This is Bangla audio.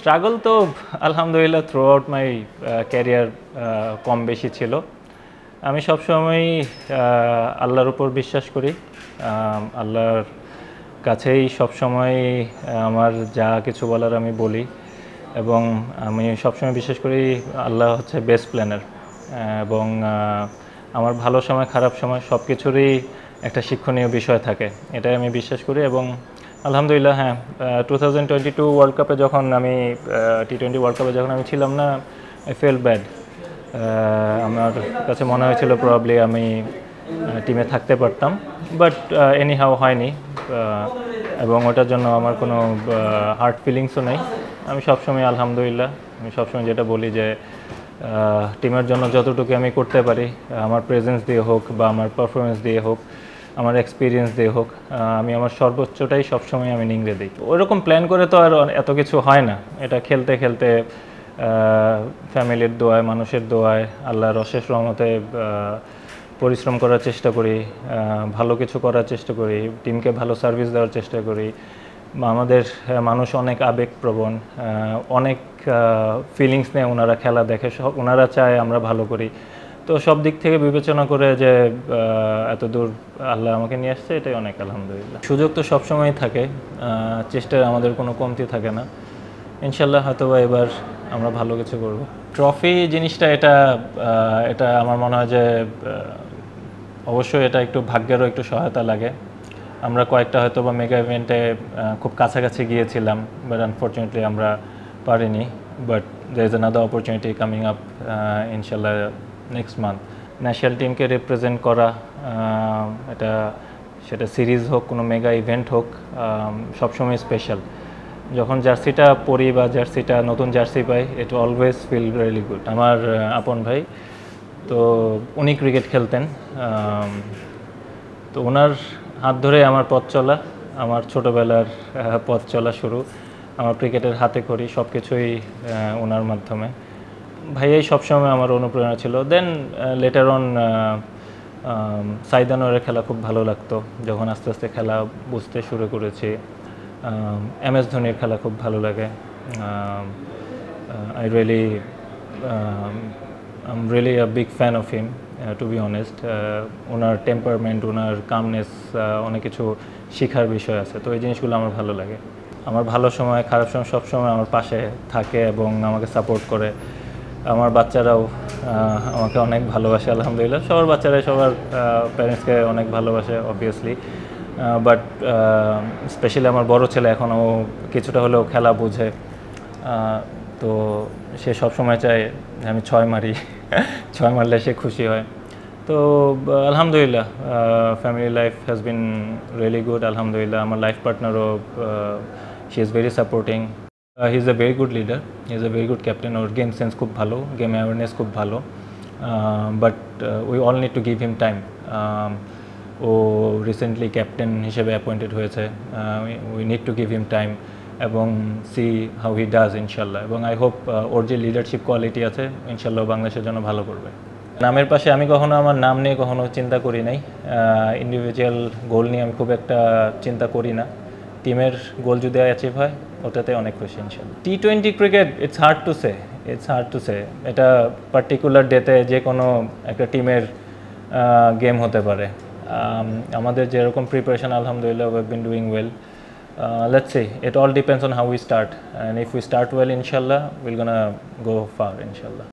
স্ট্রাগল তো আলহামদুলিল্লাহ থ্রু আউট মাই ক্যারিয়ার কম বেশি ছিল। আমি সবসময়ই আল্লাহর উপর বিশ্বাস করি। আল্লাহর কাছেই সবসময় আমার যা কিছু বলার আমি বলি, এবং আমি সবসময় বিশ্বাস করি আল্লাহ হচ্ছে বেস্ট প্ল্যানার। এবং আমার ভালো সময় খারাপ সময় সব কিছুরই একটা শিক্ষণীয় বিষয় থাকে, এটাই আমি বিশ্বাস করি। এবং আলহামদুলিল্লাহ হ্যাঁ, 2022 ওয়ার্ল্ড কাপে যখন আমি টি-20 ওয়ার্ল্ড কাপে যখন আমি ছিলাম না, আই ফেল ব্যাড। আমার কাছে মনে হয়েছিল প্রবাবলি আমি টিমে থাকতে পারতাম, বাট এনি হাউ হয়নি, এবং ওটার জন্য আমার কোনো হার্ট ফিলিংসও নেই। আমি সবসময় আলহামদুলিল্লাহ, আমি সবসময় যেটা বলি যে টিমের জন্য যতটুকু আমি করতে পারি, আমার প্রেজেন্স দিয়ে হোক বা আমার পারফরমেন্স দিয়ে হোক, আমার এক্সপিরিয়েন্স দিয়ে হোক, আমি আমার সর্বোচ্চটাই সবসময় আমি নিংড়ে দিই। ওইরকম প্ল্যান করে তো আর এত কিছু হয় না, এটা খেলতে খেলতে ফ্যামিলির দোয়ায়, মানুষের দোয়ায়, আল্লাহর অশেষ রহমতে পরিশ্রম করার চেষ্টা করি, ভালো কিছু করার চেষ্টা করি, টিমকে ভালো সার্ভিস দেওয়ার চেষ্টা করি। আমাদের মানুষ অনেক আবেগপ্রবণ, অনেক ফিলিংস নিয়ে ওনারা খেলা দেখে, ওনারা চায় আমরা ভালো করি। তো সব দিক থেকে বিবেচনা করে যে এত দূর আল্লাহ আমাকে নিয়ে আসছে, এটাই অনেক আলহামদুলিল্লাহ। সুযোগ তো সবসময়ই থাকে, চেষ্টার আমাদের কোনো কমতি থাকে না। ইনশাল্লাহ হয়তো বা এবার আমরা ভালো কিছু করব। ট্রফি জিনিসটা এটা আমার মনে হয় যে অবশ্যই এটা একটু ভাগ্যেরও একটু সহায়তা লাগে। আমরা কয়েকটা হয়তো বা মেগা ইভেন্টে খুব কাছাকাছি গিয়েছিলাম, বাট আনফর্চুনেটলি আমরা পারিনি। But there is another opportunity coming up ইনশাল্লাহ নেক্সট মান্থ। ন্যাশনাল টিমকে রিপ্রেজেন্ট করা, সেটা সিরিজ হোক, কোনো মেগা ইভেন্ট হোক, সবসময় স্পেশাল। যখন জার্সিটা পরি বা জার্সিটা নতুন জার্সি পাই, it always feel really good. আমার আপন ভাই, তো উনি ক্রিকেট খেলতেন, তো ওনার হাত ধরে আমার পথ চলা, আমার ছোটোবেলার পথ চলা শুরু। আমার ক্রিকেটের হাতে করি সব কিছুই ওনার মাধ্যমে। ভাইয়াই সবসময় আমার অনুপ্রেরণা ছিল। দেন লেটার অন সাইদ আনোয়ারের খেলা খুব ভালো লাগতো, যখন আস্তে আস্তে খেলা বুঝতে শুরু করেছি। MS ধোনির খেলা খুব ভালো লাগে। I'm really a big fan of him, to be honest. Owner temperament, owner calmness, অনেক কিছু শেখার বিষয় আছে, তো এই জিনিসগুলো আমার ভালো লাগে। আমার ভালো সময় খারাপ সময় সবসময় আমার পাশে থাকে এবং আমাকে সাপোর্ট করে। আমার বাচ্চারাও আমাকে অনেক ভালোবাসে আলহামদুলিল্লাহ। সবার বাচ্চারাই সবার প্যারেন্টসকে অনেক ভালোবাসে অবভিয়াসলি, বাট স্পেশালি আমার বড় ছেলে এখনও কিছুটা হলেও খেলা বোঝে, তো সে সবসময় চায় আমি 6 মারি, 6 মারলে সে খুশি হয়। তো আলহামদুলিল্লাহ family life has been really good আলহামদুলিল্লাহ। আমার লাইফ পার্টনারও she is very supporting. He is a very good leader, he is a very good captain. ওর গেম সেন্স খুব ভালো, গেম অ্যাওয়ারনেস খুব ভালো, but we all need to give him time. ও রিসেন্টলি ক্যাপ্টেন হিসেবে অ্যাপয়েন্টেড হয়েছে, we need to give him time এবং সি হাউ হি ডাজ ইনশাল্লাহ। এবং আই হোপ ওর যে লিডারশিপ কোয়ালিটি আছে ইনশাল্লাহ বাংলাদেশের জন্য ভালো করবে। নামের পাশে আমি কখনো আমার নাম নিয়ে কখনো চিন্তা করি নাই, ইন্ডিভিজুয়াল গোল নিয়ে আমি খুব একটা চিন্তা করি না। টিমের গোল যদি অ্যাচিভ হয় ওটাতে অনেক খুশি ইনশাল্লাহ। টি-20 cricket it's hard to say. এটা পার্টিকুলার ডেতে যে কোনো একটা টিমের গেম হতে পারে। আমাদের যেরকম প্রিপারেশন আলহামদুলিল্লাহ we have been doing well. Let's see, it all depends on how we start, and if we start well inshallah we're gonna go far inshallah.